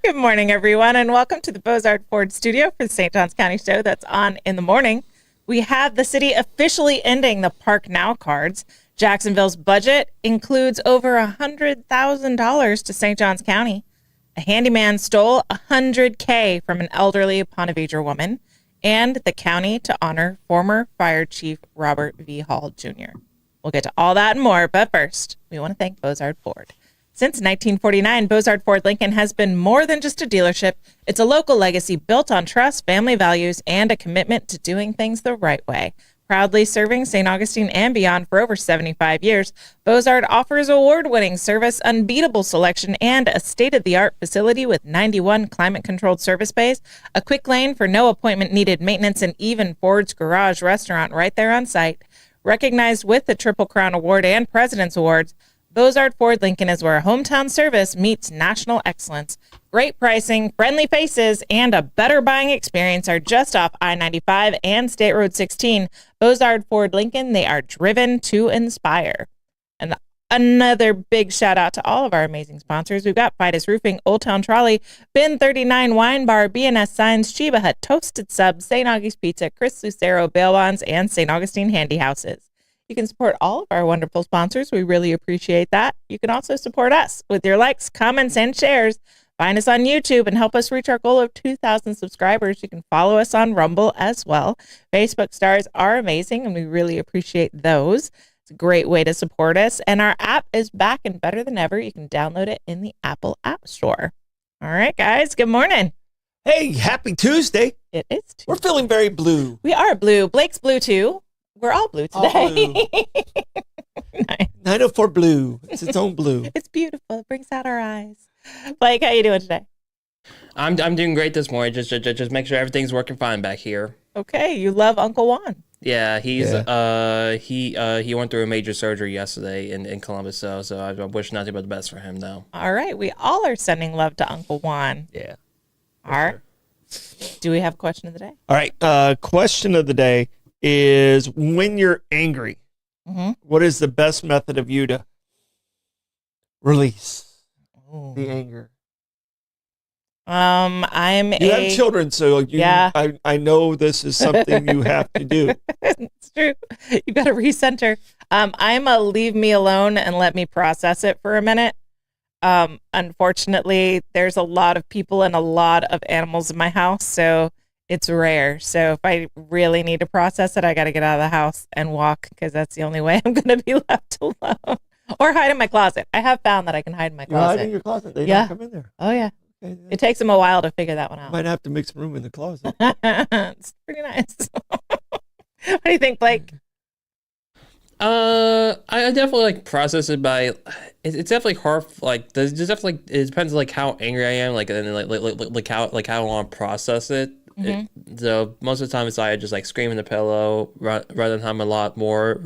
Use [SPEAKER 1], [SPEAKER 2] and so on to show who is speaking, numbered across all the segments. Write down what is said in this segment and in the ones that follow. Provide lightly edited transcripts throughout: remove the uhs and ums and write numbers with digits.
[SPEAKER 1] Good morning, everyone, and welcome to the Bozard Ford studio for the St. Johns County show that's on in the morning. We have the city officially ending the ParkNow cards. Jacksonville's budget includes over $100,000 to St. Johns County. A handyman stole $100K from an elderly Ponte Vedra woman, and the county to honor former Fire Chief Robert V. Hall Jr. We'll get to all that and more, but first, we want to thank Bozard Ford. Since 1949, Bozard Ford Lincoln has been more than just a dealership. It's a local legacy built on trust, family values, and a commitment to doing things the right way. Proudly serving St. Augustine and beyond for over 75 years, Bozard offers award-winning service, unbeatable selection, and a state-of-the-art facility with 91 climate-controlled service bays, a quick lane for no appointment-needed maintenance, and even Ford's Garage restaurant right there on site. Recognized with the Triple Crown Award and President's Awards, Bozard Ford Lincoln is where hometown service meets national excellence. Great pricing, friendly faces, and a better buying experience are just off I-95 and State Road 16. Bozard Ford Lincoln, they are driven to inspire. And another big shout out to all of our amazing sponsors. We've got Fidus Roofing, Old Town Trolley, Bin 39 Wine Bar, BNS Signs, Chiba Hut, Toasted Subs, St. Augie's Pizza, Chris Lucero, Bail Bonds, and St. Augustine Handy Houses. You can support all of our wonderful sponsors. We really appreciate that. You can also support us with your likes, comments, and shares. Find us on YouTube and help us reach our goal of 2,000 subscribers. You can follow us on Rumble as well. Facebook stars are amazing, and we really appreciate those. It's a great way to support us. And our app is back and better than ever. You can download it in the Apple App Store. All right, guys. Good morning.
[SPEAKER 2] Hey, happy Tuesday.
[SPEAKER 1] It is Tuesday.
[SPEAKER 2] We're feeling very blue.
[SPEAKER 1] We are blue. Blake's blue, too. We're all blue today.
[SPEAKER 2] All blue.
[SPEAKER 1] Nice.
[SPEAKER 2] 904 blue. It's its own blue.
[SPEAKER 1] It's beautiful. It brings out our eyes. Blake, how you doing today?
[SPEAKER 3] I'm doing great this morning. Just make sure everything's working fine back here.
[SPEAKER 1] Okay, you love Uncle Juan.
[SPEAKER 3] Yeah, he went through a major surgery yesterday in Columbus, so I wish nothing but the best for him though.
[SPEAKER 1] All right, we all are sending love to Uncle Juan.
[SPEAKER 2] Yeah.
[SPEAKER 1] All right. Sure. Do we have a question of the day?
[SPEAKER 2] All right. Question of the day is, when you're angry, what is the best method of you to release the anger? You have children, so I know this is something you have to do.
[SPEAKER 1] It's true. You got to recenter. I'm a leave me alone and let me process it for a minute. Unfortunately, there's a lot of people and a lot of animals in my house, so it's rare. So if I really need to process it, I got to get out of the house and walk, because that's the only way I'm going to be left alone. Or hide in my closet. I have found that I can hide in my closet.
[SPEAKER 2] You hide in your closet? They don't come in there.
[SPEAKER 1] Oh, yeah.
[SPEAKER 2] Okay,
[SPEAKER 1] it takes them a while to figure that one out.
[SPEAKER 2] Might have to make some room in the closet.
[SPEAKER 1] It's pretty nice. What do you think, Blake?
[SPEAKER 3] I definitely process it by. It's definitely hard. There's definitely, it depends how angry I am, and how I want to process it. So most of the time it's I just scream in the pillow rather than hum a lot more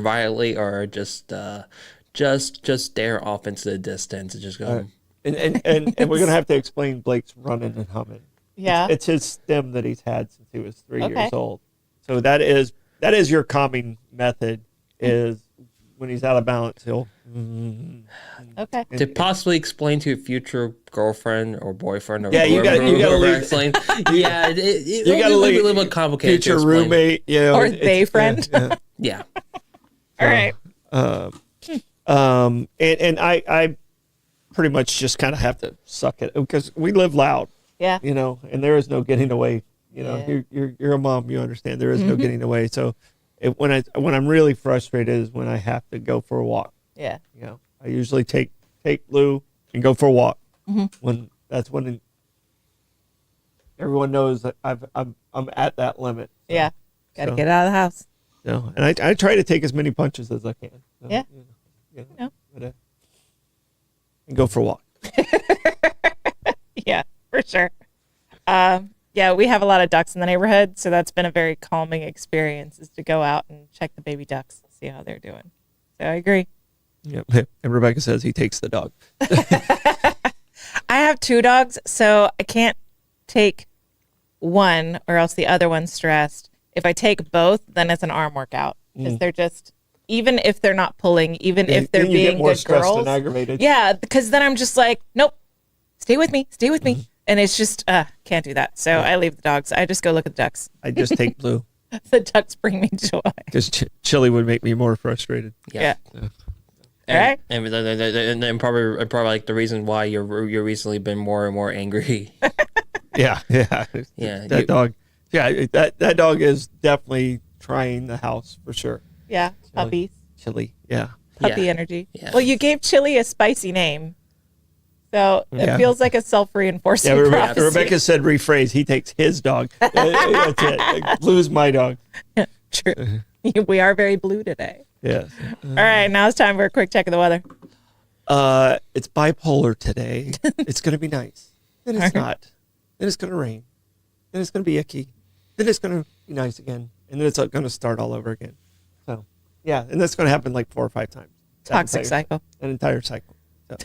[SPEAKER 3] violently, or just stare off into the distance and just go. And
[SPEAKER 2] we're gonna have to explain Blake's running and humming.
[SPEAKER 1] Yeah,
[SPEAKER 2] it's his stem that he's had since he was 3 years old. So that is your calming method. Is when he's out of balance, he'll.
[SPEAKER 1] Okay.
[SPEAKER 3] To possibly explain to a future girlfriend or boyfriend or
[SPEAKER 2] you got to explain.
[SPEAKER 3] Yeah, you got to be a little bit complicated.
[SPEAKER 2] Future roommate,
[SPEAKER 1] or they friend.
[SPEAKER 3] Yeah.
[SPEAKER 1] All right.
[SPEAKER 2] And I pretty much just kind of have to suck it, because we live loud.
[SPEAKER 1] Yeah.
[SPEAKER 2] And there is no getting away. You're a mom. You understand there is no getting away. So when I'm really frustrated is when I have to go for a walk.
[SPEAKER 1] Yeah.
[SPEAKER 2] I usually take Lou and go for a walk. When everyone knows that I'm at that limit. So,
[SPEAKER 1] yeah. Got to get out of the house.
[SPEAKER 2] And I try to take as many punches as I can.
[SPEAKER 1] Yeah.
[SPEAKER 2] And go for a walk.
[SPEAKER 1] Yeah, for sure. Yeah, we have a lot of ducks in the neighborhood, so that's been a very calming experience, is to go out and check the baby ducks, see how they're doing. So I agree.
[SPEAKER 2] Yep. And Rebecca says he takes the dog.
[SPEAKER 1] I have 2 dogs, so I can't take one or else the other one's stressed. If I take both, then it's an arm workout, because they're just, even if they're not pulling, even if they're being good girls.
[SPEAKER 2] And aggravated.
[SPEAKER 1] Yeah, because then I'm just like, nope, stay with me. And it's just, can't do that. So I leave the dogs. I just go look at the ducks.
[SPEAKER 2] I just take Blue
[SPEAKER 1] The ducks bring me joy.
[SPEAKER 2] because Chili would make me more frustrated.
[SPEAKER 1] Yeah.
[SPEAKER 3] And,
[SPEAKER 1] Right?
[SPEAKER 3] and probably like the reason why you're recently been more and more angry.
[SPEAKER 2] Yeah.
[SPEAKER 3] Yeah,
[SPEAKER 2] That dog. Yeah, that dog is definitely trying the house for sure.
[SPEAKER 1] Yeah. Puppies.
[SPEAKER 2] Chili. Yeah.
[SPEAKER 1] Puppy
[SPEAKER 3] Yeah.
[SPEAKER 1] energy.
[SPEAKER 3] Yeah.
[SPEAKER 1] Well, you gave Chili a spicy name. So it feels like a self-reinforcing
[SPEAKER 2] Yeah,
[SPEAKER 1] prophecy.
[SPEAKER 2] Rebecca said rephrase. He takes his dog. That's it. Blue's my dog.
[SPEAKER 1] True. We are very blue today.
[SPEAKER 2] Yes.
[SPEAKER 1] All right, now it's time for a quick check of the weather.
[SPEAKER 2] It's bipolar today. It's going to be nice. Then it's not. Then it's going to rain. Then it's going to be icky. Then it's going to be nice again. And then it's going to start all over again. So, yeah. And that's going to happen like 4 or 5 times.
[SPEAKER 1] Toxic cycle.
[SPEAKER 2] An entire cycle. So.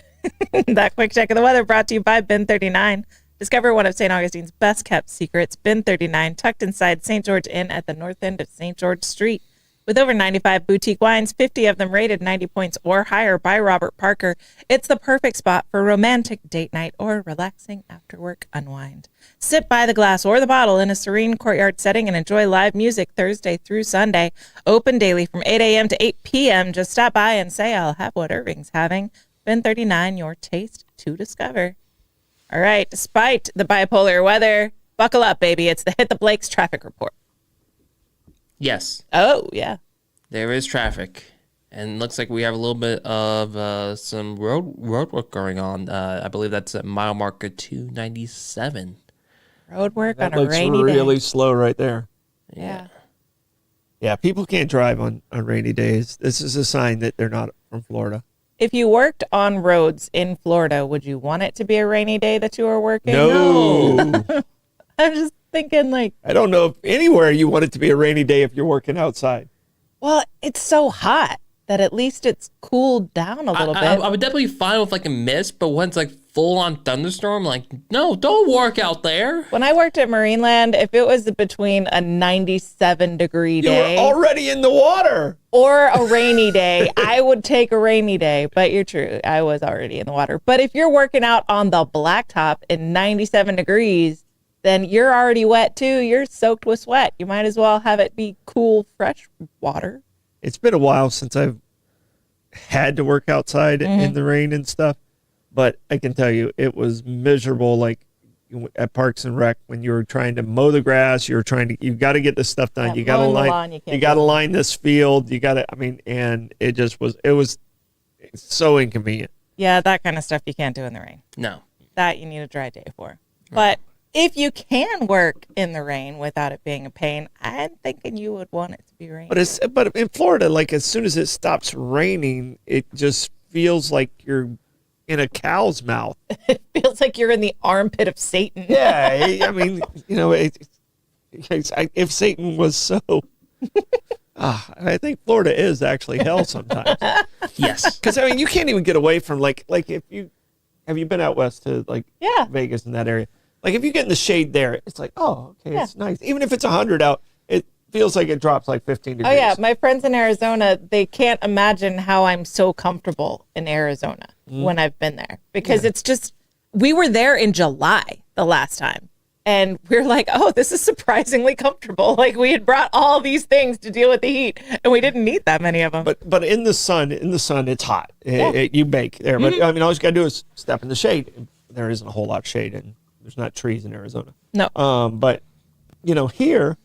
[SPEAKER 1] That quick check of the weather brought to you by Bin 39. Discover one of St. Augustine's best kept secrets, Bin 39, tucked inside St. George Inn at the north end of St. George Street. With over 95 boutique wines, 50 of them rated 90 points or higher by Robert Parker, it's the perfect spot for romantic date night or relaxing after work unwind. Sit by the glass or the bottle in a serene courtyard setting and enjoy live music Thursday through Sunday. Open daily from 8 a.m. to 8 p.m. Just stop by and say, I'll have what Irving's having. Bin 39, your taste to discover. All right, despite the bipolar weather, buckle up, baby. It's the Hit the Blakes traffic report.
[SPEAKER 3] Yes,
[SPEAKER 1] Oh, yeah.
[SPEAKER 3] there is traffic, and looks like we have a little bit of some road work going on. I believe that's at mile marker 297.
[SPEAKER 1] Road work
[SPEAKER 2] That
[SPEAKER 1] on a
[SPEAKER 2] looks
[SPEAKER 1] rainy
[SPEAKER 2] really
[SPEAKER 1] day.
[SPEAKER 2] slow right there.
[SPEAKER 1] Yeah.
[SPEAKER 2] Yeah, people can't drive on rainy days. This is a sign that they're not from Florida.
[SPEAKER 1] If you worked on roads in Florida, would you want it to be a rainy day that you were working?
[SPEAKER 2] No.
[SPEAKER 1] I'm just thinking like,
[SPEAKER 2] I don't know if anywhere you want it to be a rainy day if you're working outside.
[SPEAKER 1] well, it's so hot that at least it's cooled down a little bit.
[SPEAKER 3] I would definitely fine with like a mist, but when it's like full on thunderstorm, like no, don't work out there.
[SPEAKER 1] When I worked at Marineland, if it was between a 97-degree
[SPEAKER 2] You
[SPEAKER 1] day
[SPEAKER 2] were already in the water.
[SPEAKER 1] or a rainy day, I would take a rainy day. But you're true. I was already in the water. But if you're working out on the blacktop in 97 degrees, then you're already wet too. You're soaked with sweat. You might as well have it be cool, fresh water.
[SPEAKER 2] It's been a while since I've had to work outside in the rain and stuff, but I can tell you it was miserable. Like at Parks and Rec, when you were trying to mow the grass, you got to get this stuff done.
[SPEAKER 1] Yeah,
[SPEAKER 2] You got to
[SPEAKER 1] mowing the
[SPEAKER 2] line,
[SPEAKER 1] lawn, you can't
[SPEAKER 2] you got to
[SPEAKER 1] do it.
[SPEAKER 2] line this field. You got to, and it was so inconvenient.
[SPEAKER 1] Yeah, that kind of stuff you can't do in the rain.
[SPEAKER 3] No.
[SPEAKER 1] That you need a dry day for. But if you can work in the rain without it being a pain, I'm thinking you would want it to be rainy.
[SPEAKER 2] But in Florida, like as soon as it stops raining, it just feels like you're in a cow's mouth.
[SPEAKER 1] It feels like you're in the armpit of Satan.
[SPEAKER 2] Yeah, I mean, if Satan was so, I think Florida is actually hell sometimes.
[SPEAKER 3] Yes.
[SPEAKER 2] Because I mean, you can't even get away from like if you have you been out west to like
[SPEAKER 1] Yeah.
[SPEAKER 2] Vegas and that area. Like if you get in the shade there, it's like, oh, okay,
[SPEAKER 1] Yeah.
[SPEAKER 2] it's nice. Even if it's 100 out, it feels like it drops like 15 degrees.
[SPEAKER 1] Oh, yeah. My friends in Arizona, they can't imagine how I'm so comfortable in Arizona when I've been there because it's just, we were there in July the last time. And we're like, oh, this is surprisingly comfortable. Like we had brought all these things to deal with the heat and we didn't need that many of them.
[SPEAKER 2] But in the sun, it's hot. You bake there. But I mean, all you got to do is step in the shade. There isn't a whole lot of shade, and there's not trees in Arizona.
[SPEAKER 1] No.
[SPEAKER 2] But here,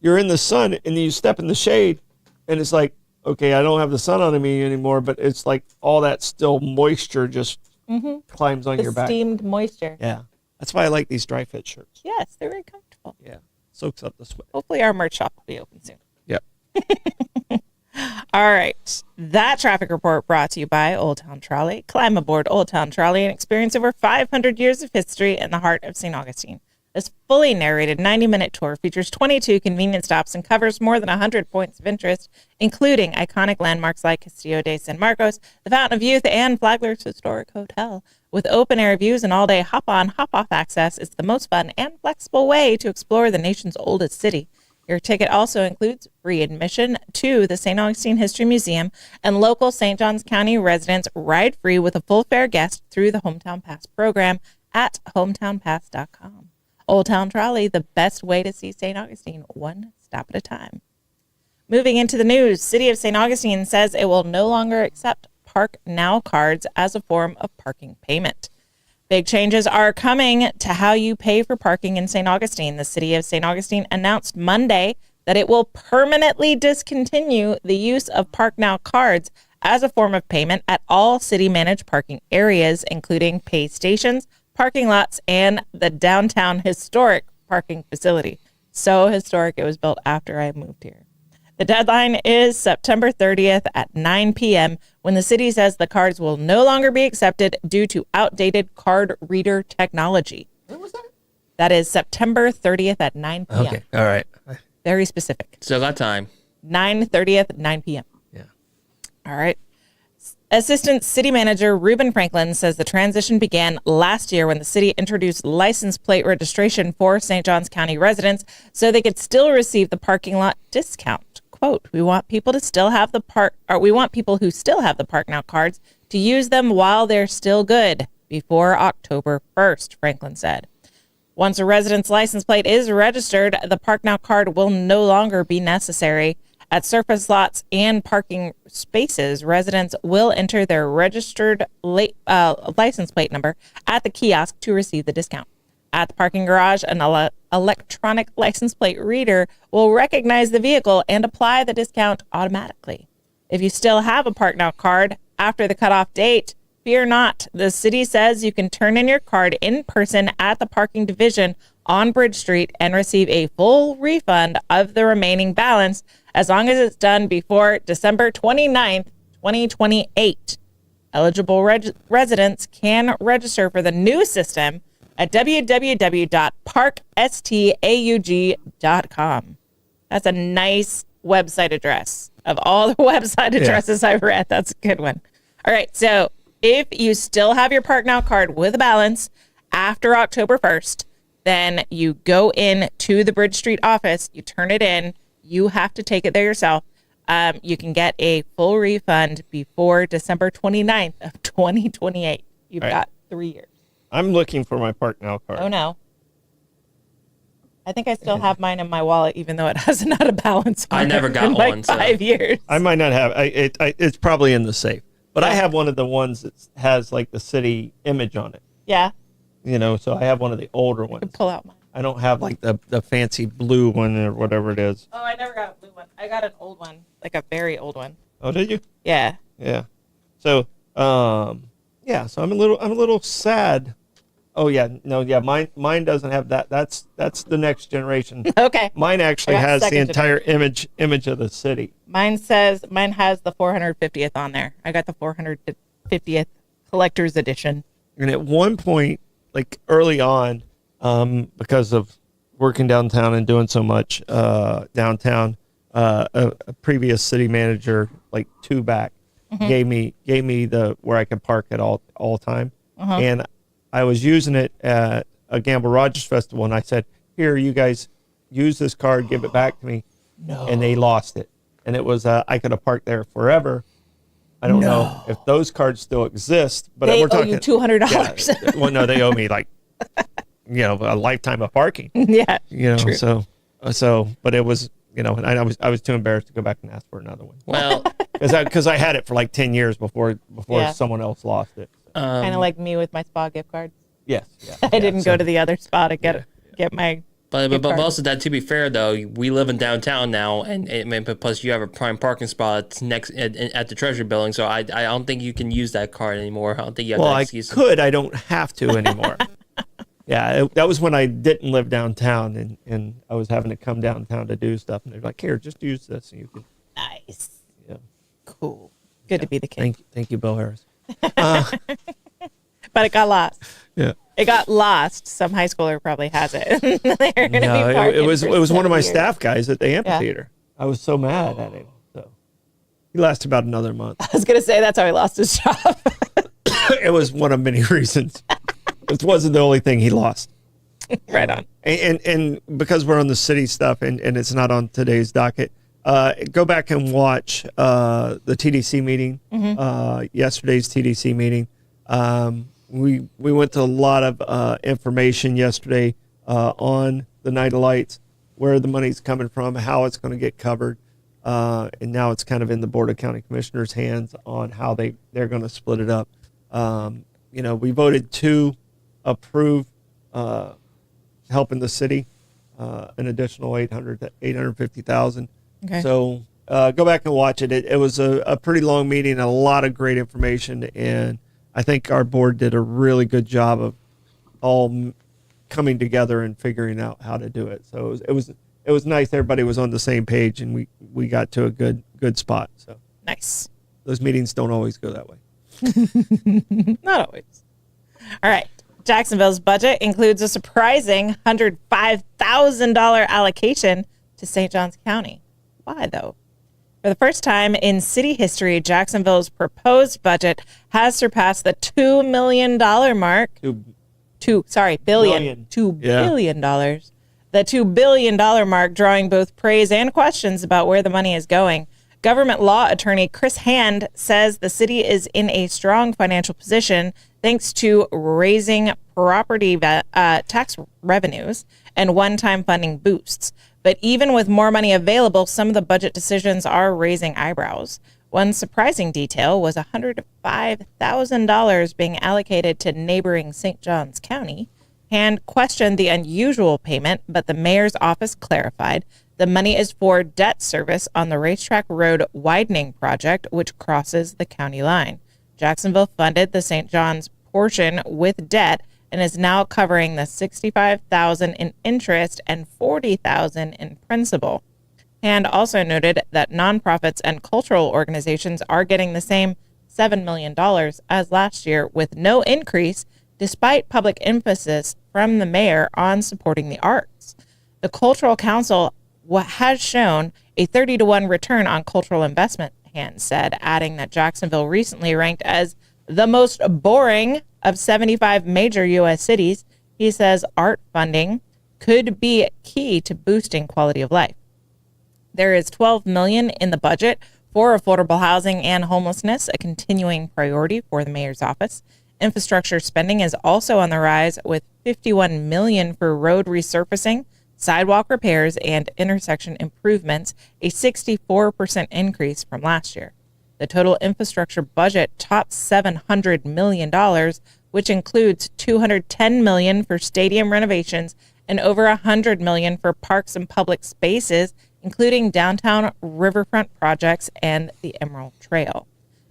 [SPEAKER 2] you're in the sun, and you step in the shade, and it's like, okay, I don't have the sun on me anymore, but it's like all that still moisture just climbs on
[SPEAKER 1] The
[SPEAKER 2] your back.
[SPEAKER 1] steamed moisture.
[SPEAKER 2] Yeah, that's why I like these dry fit shirts.
[SPEAKER 1] Yes, they're very comfortable.
[SPEAKER 2] Yeah, soaks up the sweat.
[SPEAKER 1] Hopefully our merch shop will be open soon.
[SPEAKER 2] Yep.
[SPEAKER 1] All right. That traffic report brought to you by Old Town Trolley. Climb aboard Old Town Trolley and experience over 500 years of history in the heart of St. Augustine. This fully narrated 90-minute tour features 22 convenient stops and covers more than 100 points of interest, including iconic landmarks like Castillo de San Marcos, the Fountain of Youth, and Flagler's Historic Hotel. With open-air views and all-day hop-on, hop-off access, it's the most fun and flexible way to explore the nation's oldest city. Your ticket also includes free admission to the St. Augustine History Museum, and local St. Johns County residents ride free with a full fare guest through the Hometown Pass program. at hometownpass.com. Old Town Trolley, the best way to see St. Augustine, one stop at a time. Moving into the news, City of St. Augustine says it will no longer accept ParkNow cards as a form of parking payment. Big changes are coming to how you pay for parking in St. Augustine. The City of St. Augustine announced Monday that it will permanently discontinue the use of ParkNow cards as a form of payment at all city-managed parking areas, including pay stations, parking lots, and the downtown historic parking facility. So historic, it was built after I moved here. The deadline is September 30th at 9 p.m. when the city says the cards will no longer be accepted due to outdated card reader technology.
[SPEAKER 2] When was that?
[SPEAKER 1] That is September 30th at 9 p.m.
[SPEAKER 2] Okay. All right.
[SPEAKER 1] Very specific.
[SPEAKER 3] So that time.
[SPEAKER 1] 9:30th, 9 p.m.
[SPEAKER 2] Yeah.
[SPEAKER 1] All right. Assistant City Manager Reuben Franklin says the transition began last year when the city introduced license plate registration for St. Johns County residents so they could still receive the parking lot discount. Quote, we want people who still have the ParkNow cards to use them while they're still good before October 1st, Franklin said. Once a resident's license plate is registered, the ParkNow card will no longer be necessary. At surface lots and parking spaces, residents will enter their registered license plate number at the kiosk to receive the discount. At the parking garage, an electronic license plate reader will recognize the vehicle and apply the discount automatically. If you still have a ParkNow card after the cutoff date, fear not. The city says you can turn in your card in person at the parking division on Bridge Street and receive a full refund of the remaining balance as long as it's done before December 29th, 2028. Eligible residents can register for the new system at www.parkstaug.com. That's a nice website address. Of all the website addresses I've read, that's a good one. All right, so if you still have your ParkNow card with a balance after October 1st, then you go in to the Bridge Street office, you turn it in, you have to take it there yourself. You can get a full refund before December 29th of 2028. You've got 3 years.
[SPEAKER 2] I'm looking for my ParkNow card.
[SPEAKER 1] Oh, no. I think I still have mine in my wallet, even though it hasn't had a balance on
[SPEAKER 3] I never
[SPEAKER 1] it
[SPEAKER 3] got
[SPEAKER 1] in
[SPEAKER 3] one,
[SPEAKER 1] like
[SPEAKER 3] so.
[SPEAKER 1] 5 years.
[SPEAKER 2] I might not have. It's probably in the safe. But I have one of the ones that has like the city image on it.
[SPEAKER 1] Yeah.
[SPEAKER 2] You know, so I have one of the older ones.
[SPEAKER 1] Pull out mine.
[SPEAKER 2] I don't have like the fancy blue one or whatever it is.
[SPEAKER 1] Oh, I never got a blue one. I got an old one, like a very old one.
[SPEAKER 2] Oh, did you?
[SPEAKER 1] Yeah.
[SPEAKER 2] Yeah. So, yeah. So I'm a little sad. Oh yeah, no, yeah. Mine doesn't have that. That's the next generation.
[SPEAKER 1] Okay.
[SPEAKER 2] Mine actually
[SPEAKER 1] I got
[SPEAKER 2] has the
[SPEAKER 1] second
[SPEAKER 2] entire image of the city.
[SPEAKER 1] Mine has the 450th on there. I got the 450th collector's edition.
[SPEAKER 2] And at one point, like early on, because of working downtown and doing so much downtown, a previous city manager, like two back, gave me the where I could park at all time, and I was using it at a Gamble Rogers festival, and I said, "Here, you guys, use this card, give it back to me."
[SPEAKER 1] No.
[SPEAKER 2] And they lost it, and it was I could have parked there forever. I don't know if those cards still exist, but
[SPEAKER 1] They
[SPEAKER 2] we're
[SPEAKER 1] owe
[SPEAKER 2] talking
[SPEAKER 1] you $200.
[SPEAKER 2] Yeah, well, no, they owe me like a lifetime of parking.
[SPEAKER 1] Yeah.
[SPEAKER 2] True. So, but it was and I was too embarrassed to go back and ask for another one.
[SPEAKER 3] Well,
[SPEAKER 2] because I had it for like 10 years before
[SPEAKER 1] Yeah.
[SPEAKER 2] someone else lost it.
[SPEAKER 1] Kind of like me with my spa gift cards.
[SPEAKER 2] Yes. Yeah,
[SPEAKER 1] I didn't go to the other spa to get my.
[SPEAKER 3] But
[SPEAKER 1] gift card.
[SPEAKER 3] most of that, to be fair though, we live in downtown now, and plus you have a prime parking spot next at the Treasury Building, so I don't think you can use that card anymore. I don't think you have
[SPEAKER 2] Well,
[SPEAKER 3] that
[SPEAKER 2] I
[SPEAKER 3] excuse.
[SPEAKER 2] could. I don't have to anymore. Yeah, that was when I didn't live downtown, and I was having to come downtown to do stuff, and they're like, "Here, just use this, and you can."
[SPEAKER 1] Nice.
[SPEAKER 2] Yeah.
[SPEAKER 1] Cool. Good to be the king.
[SPEAKER 2] Thank you, Bill Harris.
[SPEAKER 1] But it got lost.
[SPEAKER 2] Yeah.
[SPEAKER 1] It got lost. Some high schooler probably has it. They're gonna be
[SPEAKER 2] No,
[SPEAKER 1] parking
[SPEAKER 2] it was
[SPEAKER 1] for
[SPEAKER 2] one of my
[SPEAKER 1] 7 years.
[SPEAKER 2] staff guys at the amphitheater. I was so mad at him. So he lasted about another month.
[SPEAKER 1] I was gonna say that's how he lost his job.
[SPEAKER 2] It was one of many reasons. It wasn't the only thing he lost.
[SPEAKER 1] Right on.
[SPEAKER 2] And because we're on the city stuff and it's not on today's docket, go back and watch the TDC meeting, yesterday's TDC meeting, we went to a lot of information yesterday on the Night of Lights, where the money's coming from, how it's going to get covered, and now it's kind of in the Board of County Commissioners' hands on how they're going to split it up. We voted to approve helping the city an additional $850,000.
[SPEAKER 1] Okay.
[SPEAKER 2] So go back and watch it. It was a pretty long meeting, a lot of great information, and I think our board did a really good job of all coming together and figuring out how to do it. So it was nice. Everybody was on the same page, and we got to a good spot. So
[SPEAKER 1] Nice.
[SPEAKER 2] those meetings don't always go that way.
[SPEAKER 1] Not always. All right. Jacksonville's budget includes a surprising $105,000 allocation to St. Johns County. Why, though? For the first time in city history, Jacksonville's proposed budget has surpassed the $2 million mark.
[SPEAKER 2] Billion.
[SPEAKER 1] $2 billion. The $2 billion mark, drawing both praise and questions about where the money is going. Government law attorney Chris Hand says the city is in a strong financial position thanks to raising property tax revenues and one-time funding boosts. But even with more money available, some of the budget decisions are raising eyebrows. One surprising detail was $105,000 being allocated to neighboring St. Johns County. Hand questioned the unusual payment, but the mayor's office clarified the money is for debt service on the Racetrack Road widening project, which crosses the county line. Jacksonville funded the St. John's portion with debt and is now covering the $65,000 in interest and $40,000 in principal. Hand also noted that nonprofits and cultural organizations are getting the same $7 million as last year, with no increase, despite public emphasis from the mayor on supporting the arts. The Cultural Council has shown a 30-to-1 return on cultural investment, Hand said, adding that Jacksonville recently ranked as the most boring of 75 major U.S. cities. He says art funding could be key to boosting quality of life. There is $12 million in the budget for affordable housing and homelessness, a continuing priority for the mayor's office. Infrastructure spending is also on the rise, with $51 million for road resurfacing, sidewalk repairs, and intersection improvements, a 64% increase from last year. The total infrastructure budget tops $700 million, which includes $210 million for stadium renovations and over $100 million for parks and public spaces, including downtown riverfront projects and the Emerald Trail.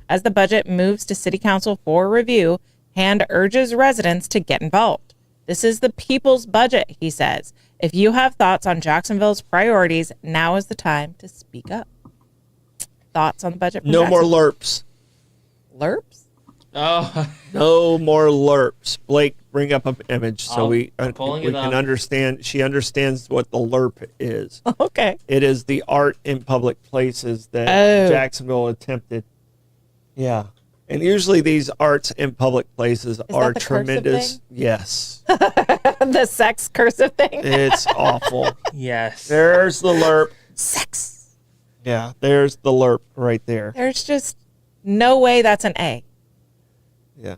[SPEAKER 1] As the budget moves to City Council for review, Hand urges residents to get involved. This is the people's budget, he says. If you have thoughts on Jacksonville's priorities, now is the time to speak up. Thoughts on the budget?
[SPEAKER 2] No more LERPs.
[SPEAKER 1] LERPs?
[SPEAKER 3] Oh,
[SPEAKER 2] No more LERPs. Blake, bring up an image so we
[SPEAKER 3] pulling it
[SPEAKER 2] can
[SPEAKER 3] up.
[SPEAKER 2] understand. She understands what the LERP is.
[SPEAKER 1] Okay.
[SPEAKER 2] It is the art in public places that Jacksonville attempted. Yeah. And usually these arts in public places are
[SPEAKER 1] that the cursive
[SPEAKER 2] tremendous.
[SPEAKER 1] thing?
[SPEAKER 2] Yes.
[SPEAKER 1] The sex cursive thing?
[SPEAKER 2] It's awful.
[SPEAKER 3] yes.
[SPEAKER 2] There's the LERP.
[SPEAKER 1] Sex.
[SPEAKER 2] Yeah, there's the LERP right there.
[SPEAKER 1] There's just no way that's an A.
[SPEAKER 2] Yeah.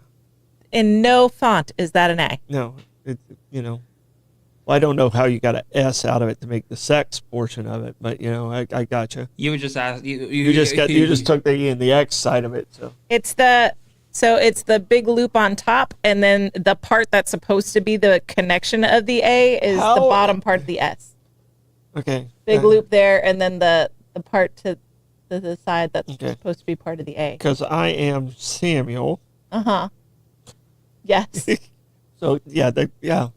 [SPEAKER 1] In no font is that an A.
[SPEAKER 2] No, well, I don't know how you got an S out of it to make the sex portion of it, but I got you.
[SPEAKER 3] You would just ask.
[SPEAKER 2] You just took the E and the X side of it. So
[SPEAKER 1] It's the big loop on top, and then the part that's supposed to be the connection of the A is the bottom part of the S.
[SPEAKER 2] okay,
[SPEAKER 1] Big loop there, and then the part to the side that's supposed to be part of the A.
[SPEAKER 2] because I am Samuel.
[SPEAKER 1] Yes.
[SPEAKER 2] So yeah,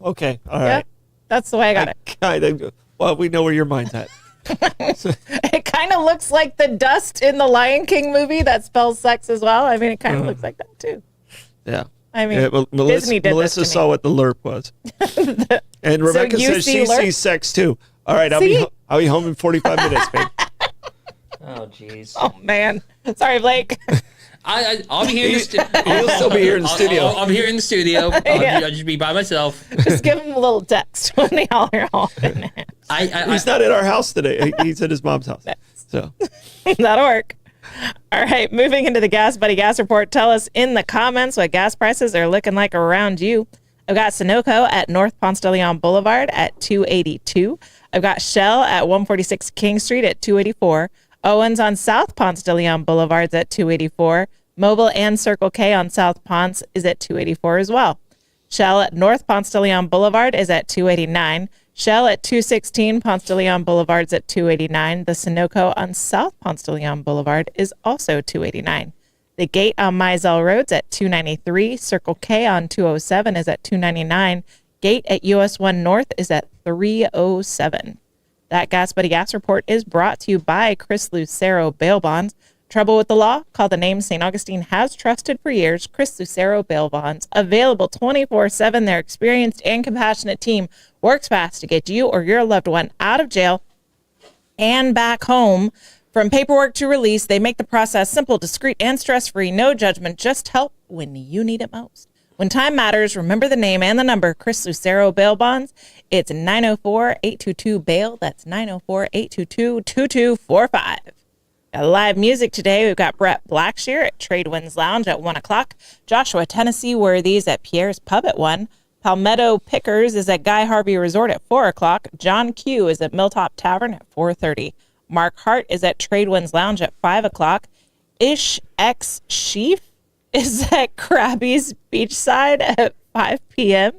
[SPEAKER 2] okay, all
[SPEAKER 1] Yeah,
[SPEAKER 2] right.
[SPEAKER 1] that's the way I got it.
[SPEAKER 2] Kind of. Well, we know where your mind's at.
[SPEAKER 1] It kind of looks like the dust in the Lion King movie that spells sex as well. I mean, it kind of looks like that too.
[SPEAKER 2] Yeah.
[SPEAKER 1] I mean,
[SPEAKER 2] Yeah, well,
[SPEAKER 1] Disney did
[SPEAKER 2] Melissa
[SPEAKER 1] this to
[SPEAKER 2] saw
[SPEAKER 1] me.
[SPEAKER 2] what the LERP was, and Rebecca
[SPEAKER 1] you
[SPEAKER 2] says
[SPEAKER 1] see
[SPEAKER 2] she
[SPEAKER 1] LERP?
[SPEAKER 2] sees sex too. All right, I'll
[SPEAKER 1] See?
[SPEAKER 2] be home in 45 minutes, babe.
[SPEAKER 3] Oh, jeez.
[SPEAKER 1] Oh man, sorry, Blake.
[SPEAKER 3] I'll be here in the studio.
[SPEAKER 2] He'll still be here in the studio.
[SPEAKER 3] I'll be here in the studio.
[SPEAKER 1] Yeah.
[SPEAKER 3] I'll just be by myself.
[SPEAKER 1] Just give him a little text when they all are all in it.
[SPEAKER 3] I
[SPEAKER 2] He's not at our house today. He's at his mom's house. So
[SPEAKER 1] That'll work. All right, moving into the Gas Buddy Gas Report. Tell us in the comments what gas prices are looking like around you. I've got Sunoco at North Ponce de Leon Boulevard at $2.82. I've got Shell at 146 King Street at $2.84. Owens on South Ponce de Leon Boulevards at $2.84. Mobil and Circle K on South Ponce is at $2.84 as well. Shell at North Ponce de Leon Boulevard is at $2.89. Shell at 216 Ponce de Leon Boulevard is at $2.89. The Sunoco on South Ponce de Leon Boulevard is also $2.89. The Gate on Mizell Road's at $2.93. Circle K on 207 is at $2.99. Gate at US 1 North is at $3.07. That Gas Buddy Gas Report is brought to you by Chris Lucero Bail Bonds. Trouble with the law? Call the name St. Augustine has trusted for years, Chris Lucero Bail Bonds. Available 24/7, their experienced and compassionate team works fast to get you or your loved one out of jail and back home. From paperwork to release, they make the process simple, discreet, and stress-free. No judgment, just help when you need it most. When time matters, remember the name and the number, Chris Lucero Bail Bonds. It's 904-822-BAIL. That's 904-822-2245. Got live music today. We've got Brett Blackshear at Tradewinds Lounge at 1 o'clock. Joshua Tennessee Worthies at Pierre's Pub at 1. Palmetto Pickers is at Guy Harvey Resort at 4 o'clock. John Q is at Milltop Tavern at 4:30. Mark Hart is at Tradewinds Lounge at 5 o'clock. Ish X Sheaf is at Krabby's Beachside at 5 p.m.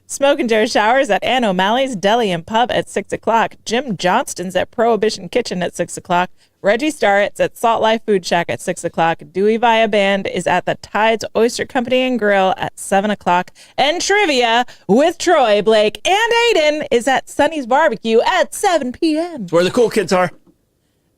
[SPEAKER 1] Smoke and Joe Showers at Ann O'Malley's Deli and Pub at 6 o'clock. Jim Johnston's at Prohibition Kitchen at 6 o'clock. Reggie Starrett's at Salt Life Food Shack at 6 o'clock. Dewey Via Band is at the Tides Oyster Company and Grill at 7 o'clock. And Trivia with Troy, Blake, and Aiden is at Sonny's Barbecue at 7 p.m.
[SPEAKER 2] It's where the cool kids are.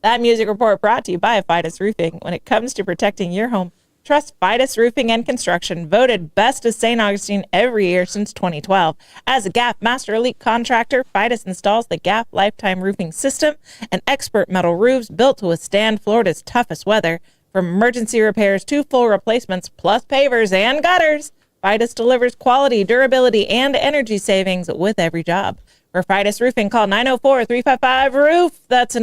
[SPEAKER 1] That music report brought to you by Fidus Roofing. When it comes to protecting your home, trust Fidus Roofing and Construction, voted best of St. Augustine every year since 2012. As a GAF Master Elite contractor, Fidus installs the GAF Lifetime Roofing System, an expert metal roofs built to withstand Florida's toughest weather. From emergency repairs to full replacements, plus pavers and gutters, Fidus delivers quality, durability, and energy savings with every job. For Fidus Roofing, call 904-355-ROOF. That's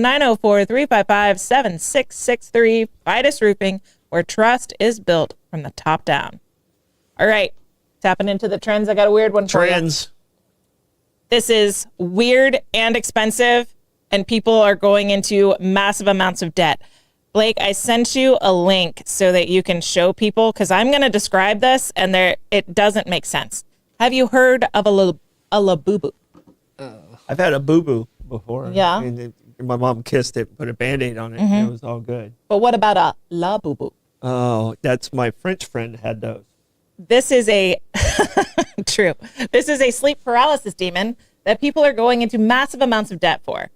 [SPEAKER 1] 904-355-7663. Fidus Roofing, where trust is built from the top down. All right, tapping into the trends. I got a weird one for you.
[SPEAKER 2] Trends.
[SPEAKER 1] This is weird and expensive, and people are going into massive amounts of debt. Blake, I sent you a link so that you can show people, because I'm going to describe this, and it doesn't make sense. Have you heard of a labubu?
[SPEAKER 2] I've had a boo-boo before.
[SPEAKER 1] Yeah.
[SPEAKER 2] And my mom kissed it, put a Band-Aid on it, and it was all good.
[SPEAKER 1] But what about a labubu?
[SPEAKER 2] Oh, that's my French friend had those.
[SPEAKER 1] This is a true. This is a sleep paralysis demon that people are going into massive amounts of debt for.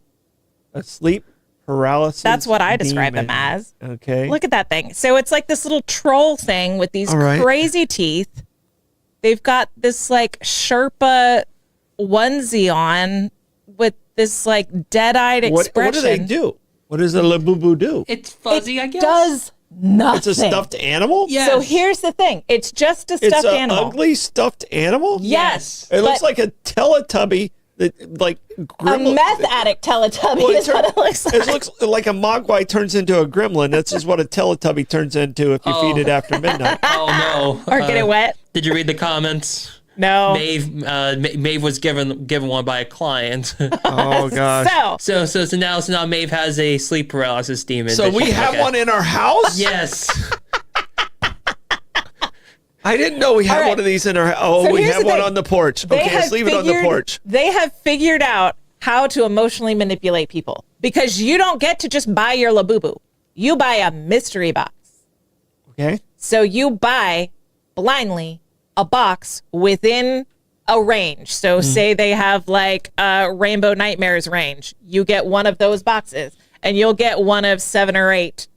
[SPEAKER 2] A sleep paralysis.
[SPEAKER 1] That's what I describe
[SPEAKER 2] demon.
[SPEAKER 1] him as.
[SPEAKER 2] Okay.
[SPEAKER 1] Look at that thing. So it's like this little troll thing with these crazy teeth. They've got this like Sherpa onesie on with this like dead-eyed expression.
[SPEAKER 2] What do they do? What does a labubu do?
[SPEAKER 3] It's fuzzy, I guess.
[SPEAKER 1] Does nothing.
[SPEAKER 2] It's a stuffed animal?
[SPEAKER 3] Yes.
[SPEAKER 1] So here's the thing. It's just a
[SPEAKER 2] It's
[SPEAKER 1] stuffed
[SPEAKER 2] an
[SPEAKER 1] animal.
[SPEAKER 2] ugly stuffed animal?
[SPEAKER 1] Yes.
[SPEAKER 2] It looks
[SPEAKER 1] but
[SPEAKER 2] like a Teletubby that like
[SPEAKER 1] a
[SPEAKER 2] gremlin.
[SPEAKER 1] meth addict Teletubby
[SPEAKER 2] Well,
[SPEAKER 1] is what it looks like.
[SPEAKER 2] It looks like a mogwai turns into a gremlin. That's just what a Teletubby turns into if you feed it after midnight.
[SPEAKER 3] Oh no!
[SPEAKER 1] Or get it wet.
[SPEAKER 3] Did you read the comments?
[SPEAKER 1] No.
[SPEAKER 3] Maeve was given one by a client.
[SPEAKER 2] Oh gosh.
[SPEAKER 1] So
[SPEAKER 3] So now Maeve has a sleep paralysis demon.
[SPEAKER 2] So
[SPEAKER 3] that
[SPEAKER 2] we
[SPEAKER 3] she-
[SPEAKER 2] have
[SPEAKER 3] okay.
[SPEAKER 2] one in our house?
[SPEAKER 3] Yes.
[SPEAKER 2] I didn't know we had
[SPEAKER 1] All right.
[SPEAKER 2] one of these in our house. Oh,
[SPEAKER 1] So
[SPEAKER 2] we
[SPEAKER 1] here's
[SPEAKER 2] have
[SPEAKER 1] the
[SPEAKER 2] one
[SPEAKER 1] thing.
[SPEAKER 2] on the porch.
[SPEAKER 1] they
[SPEAKER 2] Okay,
[SPEAKER 1] have
[SPEAKER 2] let's leave it on the porch.
[SPEAKER 1] They have figured out how to emotionally manipulate people, because you don't get to just buy your labubu. You buy a mystery box.
[SPEAKER 2] Okay.
[SPEAKER 1] So you buy blindly a box within a range. So say they have like a Rainbow Nightmares range. You get one of those boxes and you'll get one of 7 or 8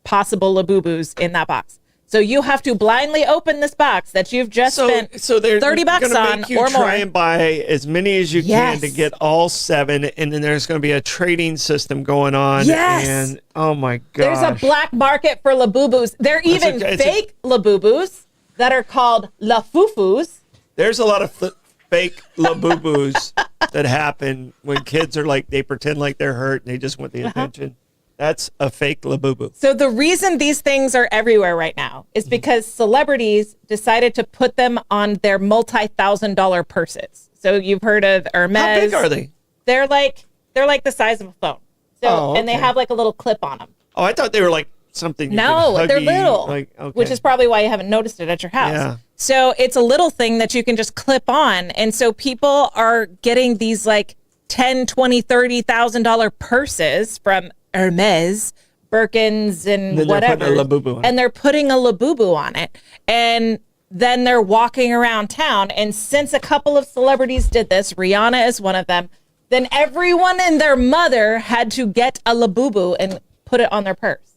[SPEAKER 1] possible labubus in that box. So you have to blindly open this box that you've just spent
[SPEAKER 2] So they're
[SPEAKER 1] $30
[SPEAKER 2] gonna
[SPEAKER 1] on
[SPEAKER 2] make you
[SPEAKER 1] or
[SPEAKER 2] try
[SPEAKER 1] more.
[SPEAKER 2] and buy as many as you
[SPEAKER 1] Yes.
[SPEAKER 2] can to get all 7, and then there's going to be a trading system going on.
[SPEAKER 1] Yes.
[SPEAKER 2] And oh my gosh.
[SPEAKER 1] There's a black market for labubus. There are even
[SPEAKER 2] it's a-
[SPEAKER 1] fake labubus that are called lafufus.
[SPEAKER 2] There's a lot of fake labubus that happen when kids are like, they pretend like they're hurt and they just want the attention. That's a fake Labubu.
[SPEAKER 1] So the reason these things are everywhere right now is because celebrities decided to put them on their multi-$1,000 purses. So you've heard of Hermes.
[SPEAKER 2] How big are they?
[SPEAKER 1] They're like the size of a phone. So and they
[SPEAKER 2] okay.
[SPEAKER 1] have like a little clip on them.
[SPEAKER 2] Oh, I thought they were like something. You
[SPEAKER 1] No,
[SPEAKER 2] could
[SPEAKER 1] they're
[SPEAKER 2] huggy,
[SPEAKER 1] little,
[SPEAKER 2] like, okay.
[SPEAKER 1] which is probably why you haven't noticed it at your house.
[SPEAKER 2] Yeah.
[SPEAKER 1] So it's a little thing that you can just clip on. And so people are getting these like $10,000, $20,000, $30,000 purses from Hermes, Birkins, and
[SPEAKER 2] Then they're
[SPEAKER 1] whatever.
[SPEAKER 2] putting a Labubu on it.
[SPEAKER 1] And they're putting a Labubu on it. And then they're walking around town. And since a couple of celebrities did this, Rihanna is one of them, then everyone and their mother had to get a Labubu and put it on their purse.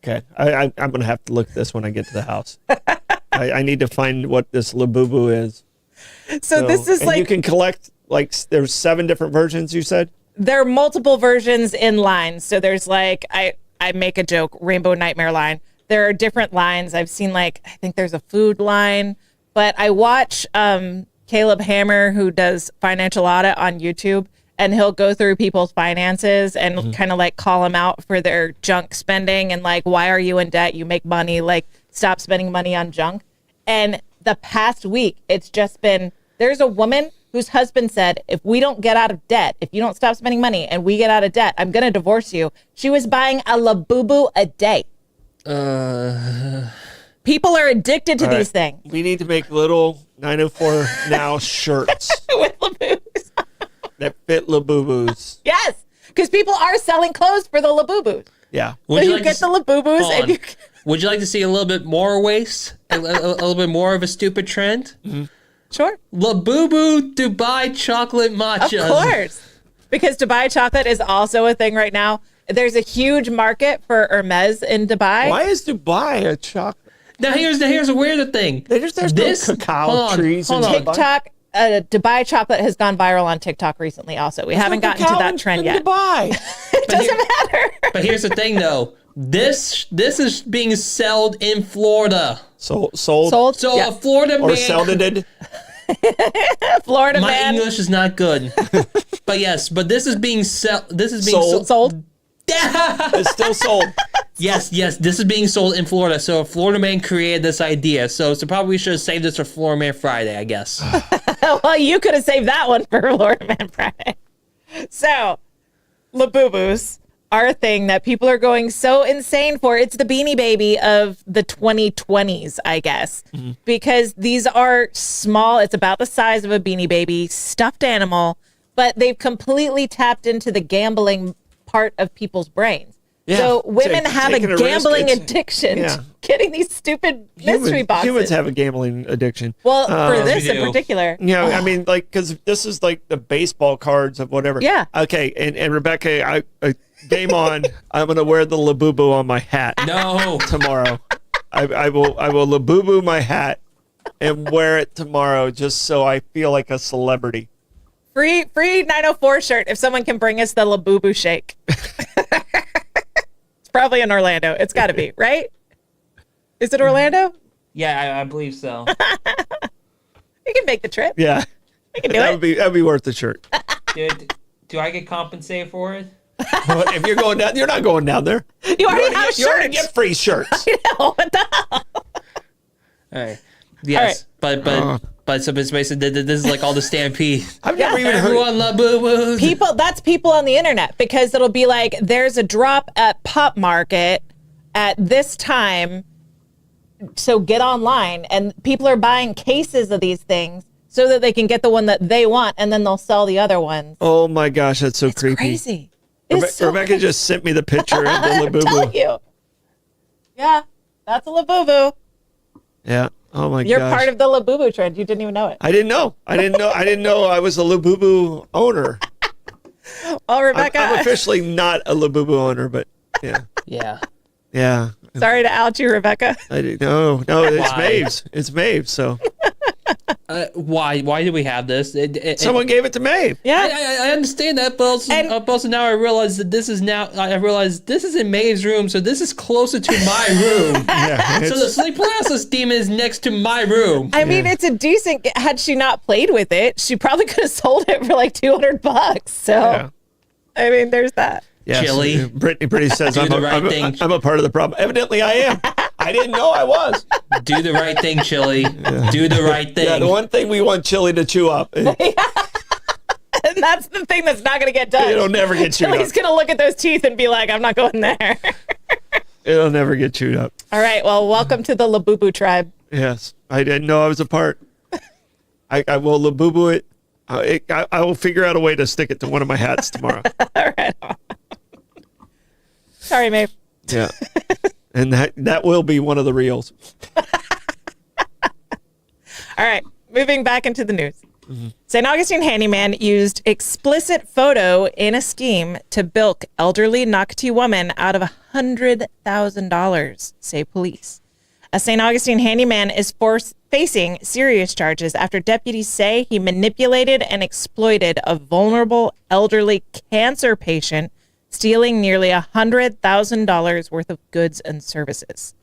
[SPEAKER 2] Okay, I'm going to have to look at this when I get to the house. I need to find what this Labubu is.
[SPEAKER 1] So this is
[SPEAKER 2] and
[SPEAKER 1] like...
[SPEAKER 2] you can collect, like, there's 7 different versions, you said?
[SPEAKER 1] There are multiple versions in lines. So there's like, I make a joke, Rainbow Nightmare line. There are different lines. I've seen like, I think there's a food line, but I watch Caleb Hammer, who does financial audit on YouTube, and he'll go through people's finances and kind of like call them out for their junk spending and like, why are you in debt? You make money, like stop spending money on junk. And the past week, it's just been, there's a woman whose husband said, if we don't get out of debt, if you don't stop spending money and we get out of debt, I'm going to divorce you. She was buying a Labubu a day. People are addicted to these things.
[SPEAKER 2] We need to make little 904 Now shirts
[SPEAKER 1] With Labubus.
[SPEAKER 2] that fit Labubus.
[SPEAKER 1] Yes, because people are selling clothes for the Labubus.
[SPEAKER 2] Yeah.
[SPEAKER 1] So you get the Labubus
[SPEAKER 3] Hold
[SPEAKER 1] and
[SPEAKER 3] on.
[SPEAKER 1] you...
[SPEAKER 3] Would you like to see a little bit more waste? A little bit more of a stupid trend?
[SPEAKER 1] Sure.
[SPEAKER 3] Labubu Dubai chocolate matcha.
[SPEAKER 1] Of course. Because Dubai chocolate is also a thing right now. There's a huge market for Hermes in Dubai.
[SPEAKER 2] Why is Dubai a chocolate?
[SPEAKER 3] Now here's a weirder thing.
[SPEAKER 2] There's no cacao trees in Dubai.
[SPEAKER 1] TikTok, Dubai chocolate has gone viral on TikTok recently also. We haven't gotten to that trend yet.
[SPEAKER 2] Dubai.
[SPEAKER 1] It doesn't matter.
[SPEAKER 3] But here's the thing though. This is being sold in Florida.
[SPEAKER 2] Sold.
[SPEAKER 1] Sold?
[SPEAKER 3] So
[SPEAKER 1] Yeah.
[SPEAKER 3] a Florida
[SPEAKER 2] Or
[SPEAKER 3] man.
[SPEAKER 2] selded.
[SPEAKER 1] Florida
[SPEAKER 3] My
[SPEAKER 1] man.
[SPEAKER 3] English is not good. But yes, but this is being
[SPEAKER 2] Sold.
[SPEAKER 1] Sold.
[SPEAKER 2] It's still sold.
[SPEAKER 3] Yes, this is being sold in Florida. So a Florida man created this idea. So probably we should have saved this for Florida Man Friday, I guess.
[SPEAKER 1] Well, you could have saved that one for Florida Man Friday. So, Labubus are a thing that people are going so insane for. It's the Beanie Baby of the 2020s, I guess, because these are small. It's about the size of a Beanie Baby, stuffed animal, but they've completely tapped into the gambling part of people's brains.
[SPEAKER 2] Yeah.
[SPEAKER 1] So women have a
[SPEAKER 2] Taking a risk,
[SPEAKER 1] gambling
[SPEAKER 2] it's-
[SPEAKER 1] addiction
[SPEAKER 2] yeah.
[SPEAKER 1] to getting these stupid mystery boxes.
[SPEAKER 2] Humans have a gambling addiction.
[SPEAKER 1] Well, for this
[SPEAKER 3] we
[SPEAKER 1] in
[SPEAKER 3] do.
[SPEAKER 1] particular.
[SPEAKER 2] Yeah, I mean, like, because this is like the baseball cards of whatever.
[SPEAKER 1] Yeah.
[SPEAKER 2] Okay, and Rebecca, I game on. I'm gonna wear the Labubu on my hat
[SPEAKER 3] No.
[SPEAKER 2] tomorrow. I will Labubu my hat and wear it tomorrow just so I feel like a celebrity.
[SPEAKER 1] Free 904 shirt if someone can bring us the Labubu shake. It's probably in Orlando. It's got to be, right? Is it Orlando?
[SPEAKER 3] Yeah, I believe so.
[SPEAKER 1] You can make the trip.
[SPEAKER 2] Yeah,
[SPEAKER 1] You can do
[SPEAKER 2] that
[SPEAKER 1] it.
[SPEAKER 2] would be worth the shirt.
[SPEAKER 3] Dude, do I get compensated for it?
[SPEAKER 2] But if you're going down, you're not going down there.
[SPEAKER 1] You already have
[SPEAKER 2] You already
[SPEAKER 1] shirts.
[SPEAKER 2] get free shirts.
[SPEAKER 1] What the hell?
[SPEAKER 3] All right. Yes, but so it's basically this is like all the stampede.
[SPEAKER 2] I've never even heard.
[SPEAKER 3] Everyone love boo-boos.
[SPEAKER 1] That's people on the internet, because it'll be like, there's a drop at Pop Market at this time, so get online, and people are buying cases of these things so that they can get the one that they want, and then they'll sell the other ones.
[SPEAKER 2] Oh my gosh, that's so
[SPEAKER 1] It's
[SPEAKER 2] creepy.
[SPEAKER 1] crazy. It's so
[SPEAKER 2] Rebecca just sent me the picture of the
[SPEAKER 1] I'm telling
[SPEAKER 2] Labubu.
[SPEAKER 1] you. Yeah, that's a Labubu.
[SPEAKER 2] Yeah. Oh my
[SPEAKER 1] You're
[SPEAKER 2] gosh.
[SPEAKER 1] part of the Labubu trend. You didn't even know it.
[SPEAKER 2] I didn't know. I didn't know I was a Labubu owner.
[SPEAKER 1] Well, Rebecca,
[SPEAKER 2] I'm officially not a Labubu owner, but yeah.
[SPEAKER 3] Yeah.
[SPEAKER 2] Yeah.
[SPEAKER 1] sorry to out you, Rebecca.
[SPEAKER 2] I didn't. No, it's
[SPEAKER 3] Why?
[SPEAKER 2] Maeve's. It's Maeve's. So
[SPEAKER 3] Why do we have this?
[SPEAKER 2] someone gave it to Maeve.
[SPEAKER 1] Yeah.
[SPEAKER 3] I understand that, but also,
[SPEAKER 1] And-
[SPEAKER 3] also now I realize that this is in Maeve's room, so this is closer to my room.
[SPEAKER 2] Yeah.
[SPEAKER 3] So the sleep paralysis demon is next to my room.
[SPEAKER 1] I mean, it's a decent. Had she not played with it, she probably could have sold it for like $200. So,
[SPEAKER 2] Yeah.
[SPEAKER 1] I mean, there's that.
[SPEAKER 2] Yes.
[SPEAKER 3] Chili.
[SPEAKER 2] Brittany says
[SPEAKER 3] Do
[SPEAKER 2] I'm
[SPEAKER 3] the right thing.
[SPEAKER 2] I'm a part of the problem. Evidently, I am. I didn't know I was.
[SPEAKER 3] Do the right thing, Chili. Do the right thing.
[SPEAKER 2] Yeah, the one thing we want Chili to chew up.
[SPEAKER 1] And that's the thing that's not going to get done.
[SPEAKER 2] It'll never get chewed
[SPEAKER 1] He's
[SPEAKER 2] up.
[SPEAKER 1] going to look at those teeth and be like, I'm not going there.
[SPEAKER 2] It'll never get chewed up.
[SPEAKER 1] All right. Well, welcome to the Labubu tribe.
[SPEAKER 2] Yes, I didn't know I was a part. I will Labubu it. I will figure out a way to stick it to one of my hats tomorrow.
[SPEAKER 1] All right. Sorry, Maeve.
[SPEAKER 2] Yeah, and that will be one of the reels.
[SPEAKER 1] All right. Moving back into the news. St. Augustine handyman used explicit photo in a scheme to bilk elderly Nocti woman out of $100,000, say police. A St. Augustine handyman is facing serious charges after deputies say he manipulated and exploited a vulnerable elderly cancer patient, stealing nearly $100,000 worth of goods and services.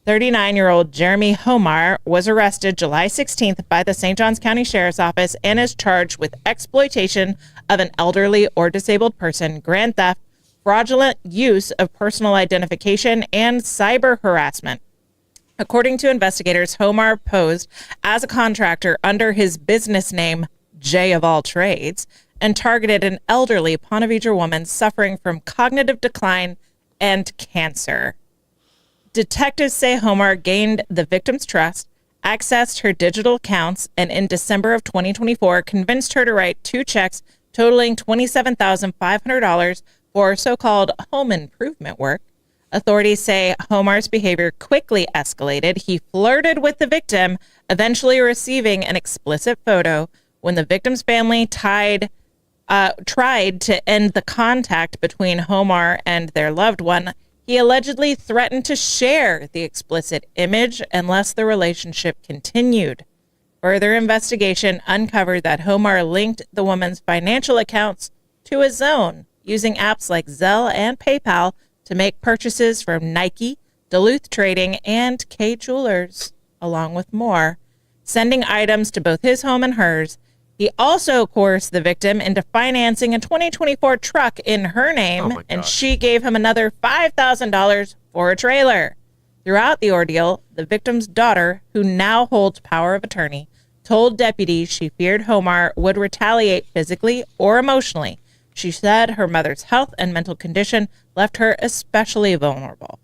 [SPEAKER 1] 39-year-old Jeremy Homar was arrested July 16th by the St. Johns County Sheriff's Office and is charged with exploitation of an elderly or disabled person, grand theft, fraudulent use of personal identification, and cyber harassment. According to investigators, Homar posed as a contractor under his business name, J of All Trades, and targeted an elderly Ponte Vedra woman suffering from cognitive decline and cancer. Detectives say Homar gained the victim's trust, accessed her digital accounts, and in December of 2024, convinced her to write 2 checks totaling $27,500 for so-called home improvement work. Authorities say Homar's behavior quickly escalated. He flirted with the victim, eventually receiving an explicit photo. When the victim's family tried to end the contact between Homar and their loved one, he allegedly threatened to share the explicit image unless the relationship continued. Further investigation uncovered that Homar linked the woman's financial accounts to his own using apps like Zelle and PayPal to make purchases from Nike, Duluth Trading, and K Jewelers, along with more, sending items to both his home and hers. He also coerced the victim into financing a 2024 truck in her name, and she gave him another $5,000 for a trailer. Throughout the ordeal, the victim's daughter, who now holds power of attorney, told deputies she feared Homar would retaliate physically or emotionally. She said her mother's health and mental condition left her especially vulnerable.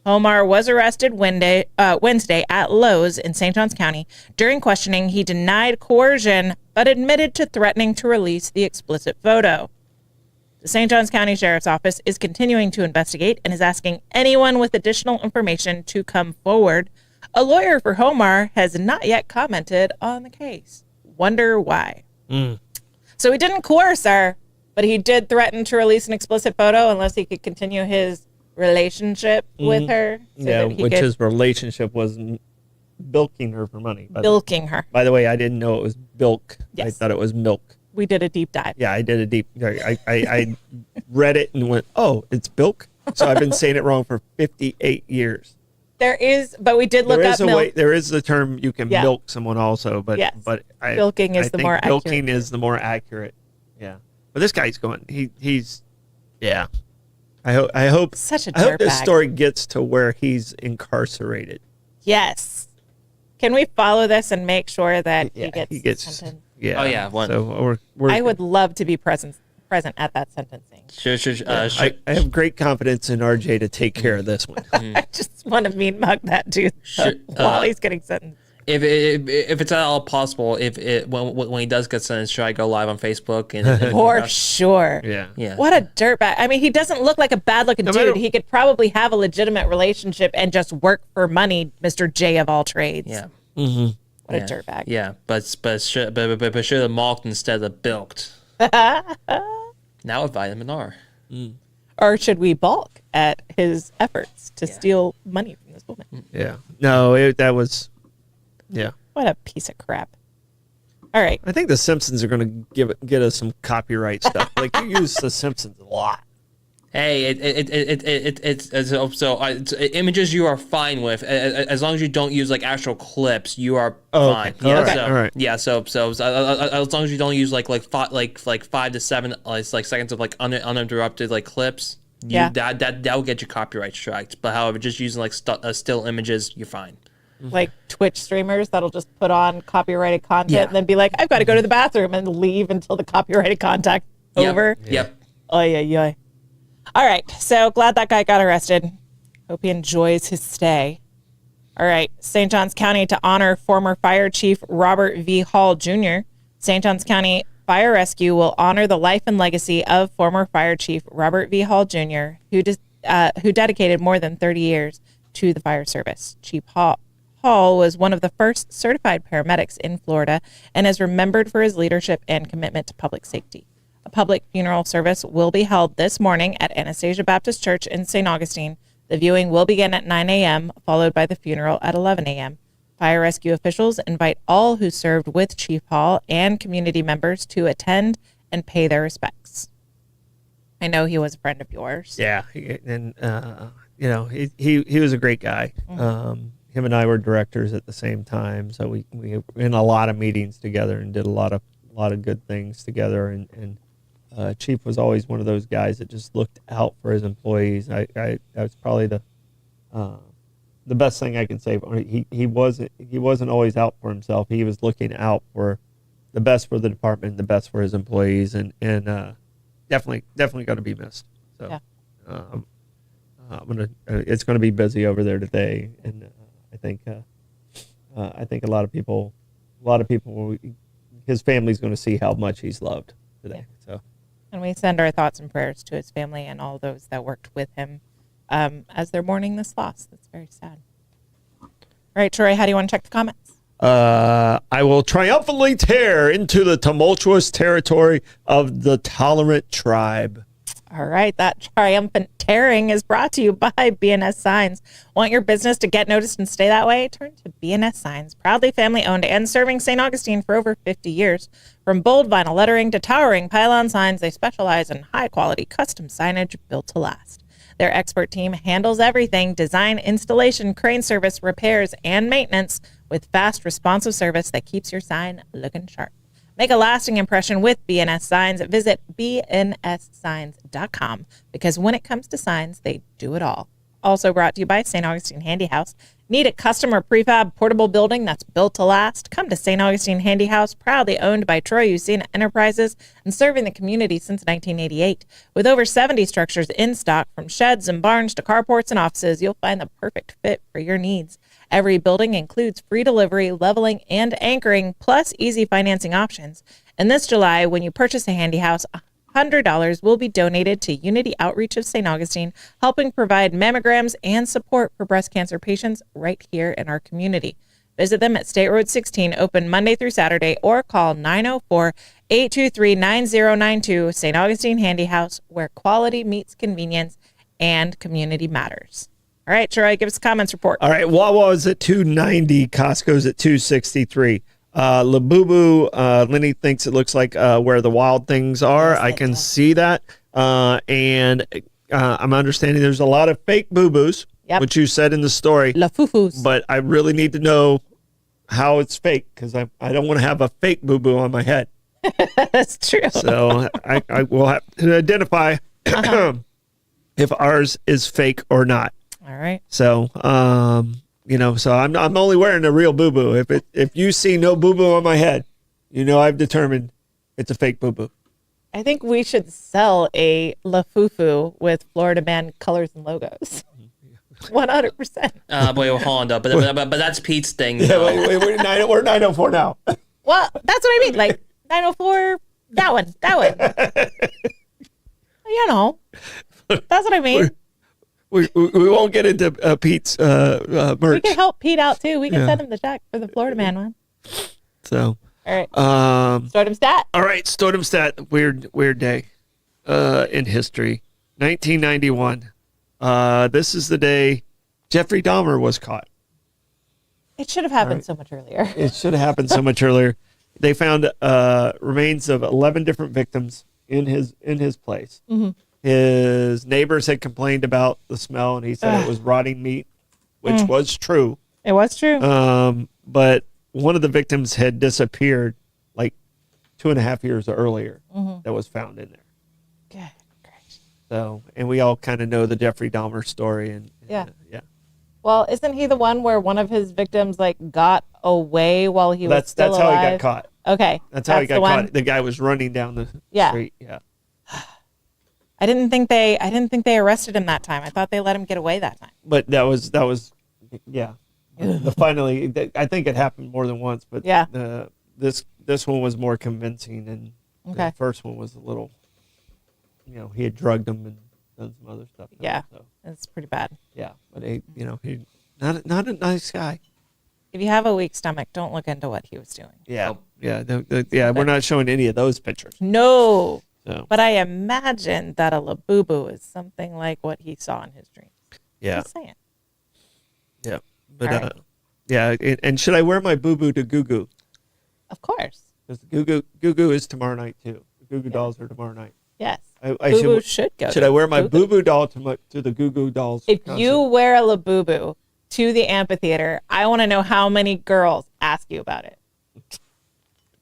[SPEAKER 1] Homar was arrested Wednesday at Lowe's in St. Johns County. During questioning, he denied coercion, but admitted to threatening to release the explicit photo. The St. Johns County Sheriff's Office is continuing to investigate and is asking anyone with additional information to come forward. A lawyer for Homar has not yet commented on the case. Wonder why. So he didn't coerce her, but he did threaten to release an explicit photo unless he could continue his relationship with her.
[SPEAKER 2] His relationship was bilking her for money.
[SPEAKER 1] Bilking her.
[SPEAKER 2] By the way, I didn't know it was bilk.
[SPEAKER 1] Yes.
[SPEAKER 2] I thought it was milk.
[SPEAKER 1] We did a deep dive.
[SPEAKER 2] Yeah, I did a deep. I read it and went, "Oh, it's bilk." So I've been saying it wrong for 58 years.
[SPEAKER 1] There is, but we did look up milk.
[SPEAKER 2] There is the term you can milk someone also, but
[SPEAKER 1] Yes.
[SPEAKER 2] bilking
[SPEAKER 1] is the more accurate.
[SPEAKER 2] Bilking is the more accurate. Yeah, but this guy's going. He's yeah. I hope
[SPEAKER 1] Such a
[SPEAKER 2] I hope this
[SPEAKER 1] dirtbag.
[SPEAKER 2] story gets to where he's incarcerated.
[SPEAKER 1] Yes. Can we follow this and make sure that he gets sentenced?
[SPEAKER 2] Yeah.
[SPEAKER 3] Oh, yeah, one.
[SPEAKER 2] So we're
[SPEAKER 1] I would love to be present at that sentencing.
[SPEAKER 3] Sure.
[SPEAKER 2] I have great confidence in RJ to take care of this one.
[SPEAKER 1] I just want to mean mug that dude while he's getting sentenced.
[SPEAKER 3] If it's at all possible, when he does get sentenced, should I go live on Facebook and
[SPEAKER 1] For sure.
[SPEAKER 2] Yeah.
[SPEAKER 1] What a dirtbag. I mean, he doesn't look like a bad-looking dude. He could probably have a legitimate relationship and just work for money, Mr. J of all trades.
[SPEAKER 3] Yeah.
[SPEAKER 2] Mm-hmm.
[SPEAKER 1] What a dirtbag.
[SPEAKER 3] Yeah, but should have malked instead of bilked. Now with vitamin R.
[SPEAKER 1] Or should we balk at his efforts to steal money from this woman?
[SPEAKER 2] Yeah. No, that was. Yeah.
[SPEAKER 1] What a piece of crap. All right.
[SPEAKER 2] I think the Simpsons are going to get us some copyright stuff. Like, you use the Simpsons a lot.
[SPEAKER 3] Hey, it's images you are fine with as long as you don't use like actual clips. You are fine.
[SPEAKER 2] Okay. All right.
[SPEAKER 3] Yeah. So as long as you don't use like 5 to 7 like seconds of like uninterrupted like clips, that will get you copyright striked. But however, just using like still images, you're fine.
[SPEAKER 1] Like Twitch streamers that'll just put on copyrighted content and then be like, I've got to go to the bathroom and leave until the copyrighted content over.
[SPEAKER 3] Yep.
[SPEAKER 1] Oy. All right. So glad that guy got arrested. Hope he enjoys his stay. All right. St. Johns County to honor former Fire Chief Robert V. Hall Jr. St. Johns County Fire Rescue will honor the life and legacy of former Fire Chief Robert V. Hall Jr., who dedicated more than 30 years to the fire service. Chief Hall was one of the first certified paramedics in Florida and is remembered for his leadership and commitment to public safety. A public funeral service will be held this morning at Anastasia Baptist Church in St. Augustine. The viewing will begin at 9 a.m., followed by the funeral at 11 a.m. Fire rescue officials invite all who served with Chief Hall and community members to attend and pay their respects. I know he was a friend of yours.
[SPEAKER 2] Yeah, and he was a great guy. Him and I were directors at the same time, so we were in a lot of meetings together and did a lot of good things together. And Chief was always one of those guys that just looked out for his employees. That's probably the best thing I can say. He wasn't always out for himself. He was looking out for the best for the department, the best for his employees, and definitely going to be missed. So it's going to be busy over there today, and I think a lot of people, his family's going to see how much he's loved today. So,
[SPEAKER 1] and we send our thoughts and prayers to his family and all those that worked with him as they're mourning this loss. That's very sad. All right, Troy, how do you want to check the comments?
[SPEAKER 2] I will triumphantly tear into the tumultuous territory of the tolerant tribe.
[SPEAKER 1] All right, that triumphant tearing is brought to you by BNS Signs. Want your business to get noticed and stay that way? Turn to BNS Signs, proudly family-owned and serving St. Augustine for over 50 years. From bold vinyl lettering to towering pylon signs, they specialize in high-quality custom signage built to last. Their expert team handles everything: design, installation, crane service, repairs, and maintenance with fast, responsive service that keeps your sign looking sharp. Make a lasting impression with BNS Signs. Visit bnssigns.com because when it comes to signs, they do it all. Also brought to you by St. Augustine Handy House. Need a custom or prefab portable building that's built to last? Come to St. Augustine Handy House, proudly owned by Troy Usina Enterprises and serving the community since 1988. With over 70 structures in stock, from sheds and barns to carports and offices, you'll find the perfect fit for your needs. Every building includes free delivery, leveling, and anchoring, plus easy financing options. And this July, when you purchase a Handy House, $100 will be donated to Unity Outreach of St. Augustine, helping provide mammograms and support for breast cancer patients right here in our community. Visit them at State Road 16, open Monday through Saturday, or call 904-823-9092. St. Augustine Handy House, where quality meets convenience and community matters. All right, Troy, give us a comments report.
[SPEAKER 2] All right, Wawa is at $2.90, Costco's at $2.63. Labubu, Lenny thinks it looks like where the wild things are. I can see that. And I'm understanding there's a lot of fake boo-boos, which you said in the story.
[SPEAKER 1] La fufus.
[SPEAKER 2] But I really need to know how it's fake, because I don't want to have a fake boo-boo on my head.
[SPEAKER 1] That's true.
[SPEAKER 2] So I will have to identify if ours is fake or not.
[SPEAKER 1] All right.
[SPEAKER 2] So, so I'm only wearing a real boo-boo. If you see no boo-boo on my head, I've determined it's a fake boo-boo.
[SPEAKER 1] I think we should sell a La Fufu with Florida Man colors and logos. 100%.
[SPEAKER 3] Boy, hold on, but that's Pete's thing.
[SPEAKER 2] Yeah, we're 904 now.
[SPEAKER 1] Well, that's what I mean. Like 904, that one. That's what I mean.
[SPEAKER 2] We won't get into Pete's merch.
[SPEAKER 1] We can help Pete out too. We can send him the check for the Florida Man one.
[SPEAKER 2] So,
[SPEAKER 1] all right. Stardom stat.
[SPEAKER 2] All right, Stardom stat. Weird day in history. 1991. This is the day Jeffrey Dahmer was caught.
[SPEAKER 1] It should have happened so much earlier.
[SPEAKER 2] It should have happened so much earlier. They found remains of 11 different victims in his place. Mm-hmm. His neighbors had complained about the smell, and he said it was rotting meat, which was true.
[SPEAKER 1] It was true.
[SPEAKER 2] But one of the victims had disappeared like 2.5 years earlier. That was found in there.
[SPEAKER 1] Good gracious.
[SPEAKER 2] So, and we all kind of know the Jeffrey Dahmer story, and
[SPEAKER 1] Yeah.
[SPEAKER 2] yeah.
[SPEAKER 1] Well, isn't he the one where one of his victims like got away while he was still
[SPEAKER 2] That's
[SPEAKER 1] alive?
[SPEAKER 2] how he got caught.
[SPEAKER 1] Okay,
[SPEAKER 2] That's how he got
[SPEAKER 1] the one.
[SPEAKER 2] caught. The guy was running down the street. Yeah.
[SPEAKER 1] I didn't think they arrested him that time. I thought they let him get away that time.
[SPEAKER 2] But that was yeah. Finally, I think it happened more than once, but
[SPEAKER 1] Yeah.
[SPEAKER 2] This one was more convincing, and
[SPEAKER 1] Okay.
[SPEAKER 2] the first one was a little, he had drugged him and done some other stuff.
[SPEAKER 1] Yeah.
[SPEAKER 2] So,
[SPEAKER 1] It's pretty bad.
[SPEAKER 2] yeah, but he not a nice guy.
[SPEAKER 1] If you have a weak stomach, don't look into what he was doing.
[SPEAKER 2] Yeah, yeah. We're not showing any of those pictures.
[SPEAKER 1] No.
[SPEAKER 2] So
[SPEAKER 1] But I imagine that a labubu is something like what he saw in his dreams.
[SPEAKER 2] yeah,
[SPEAKER 1] Just saying.
[SPEAKER 2] yeah. But
[SPEAKER 1] All right.
[SPEAKER 2] yeah. And should I wear my boo boo to Goo Goo?
[SPEAKER 1] Of course.
[SPEAKER 2] Because Goo Goo is tomorrow night too. The Goo Goo dolls are tomorrow night.
[SPEAKER 1] Yes.
[SPEAKER 2] I
[SPEAKER 1] Boo-boo should go.
[SPEAKER 2] Should
[SPEAKER 1] to
[SPEAKER 2] I wear my
[SPEAKER 1] Goo Goo.
[SPEAKER 2] boo boo doll to the Goo Goo dolls?
[SPEAKER 1] If
[SPEAKER 2] concert?
[SPEAKER 1] you wear a labubu to the amphitheater, I want to know how many girls ask you about it.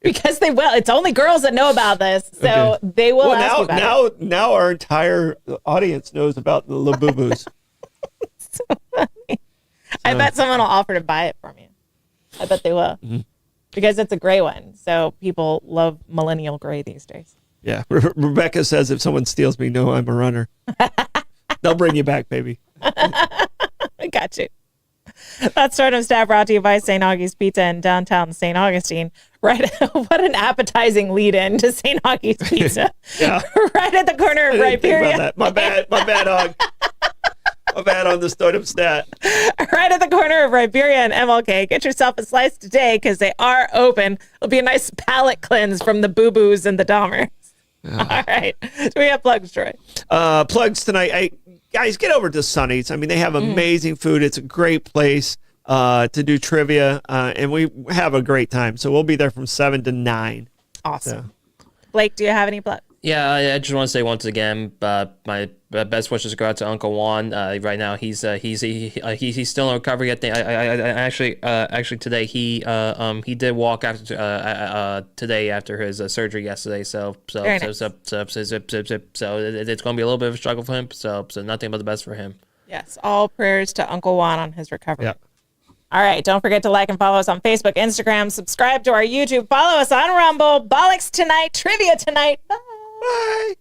[SPEAKER 1] Because they will. It's only girls that know about this, so
[SPEAKER 2] Okay.
[SPEAKER 1] they will ask you about it.
[SPEAKER 2] Now our entire audience knows about the labubus.
[SPEAKER 1] So funny. I bet someone will offer to buy it from you. I bet they will. Because it's a gray one. So people love millennial gray these days.
[SPEAKER 2] Yeah, Rebecca says if someone steals me, no, I'm a runner. They'll bring you back, baby.
[SPEAKER 1] I got you. That's Stardom Staff brought to you by St. Augie's Pizza in downtown St. Augustine. Right, what an appetizing lead-in to St. Augie's Pizza.
[SPEAKER 2] Yeah.
[SPEAKER 1] Right at the corner of
[SPEAKER 2] I didn't think
[SPEAKER 1] Riperia.
[SPEAKER 2] about that. My bad, Hog. My bad on the Stardom Stat.
[SPEAKER 1] Right at the corner of Riperia and MLK. Get yourself a slice today because they are open. It'll be a nice palate cleanse from the boo-boos and the Dahmers. All right. So we have plugs, Troy.
[SPEAKER 2] Plugs tonight. Guys, get over to Sonny's. I mean, they have amazing food. It's a great place to do trivia, and we have a great time. So we'll be there from 7 to 9.
[SPEAKER 1] Awesome. Blake, do you have any plugs?
[SPEAKER 3] Yeah, I just want to say once again, my best wishes go out to Uncle Juan. Right now, he's still in recovery. I think actually today he did walk after today after his surgery yesterday. So it's going to be a little bit of a struggle for him. So nothing but the best for him.
[SPEAKER 1] Yes. All prayers to Uncle Juan on his recovery.
[SPEAKER 2] Yeah.
[SPEAKER 1] All right. Don't forget to like and follow us on Facebook, Instagram, subscribe to our YouTube, follow us on Rumble. Bollocks tonight, trivia tonight. Bye.
[SPEAKER 2] Bye.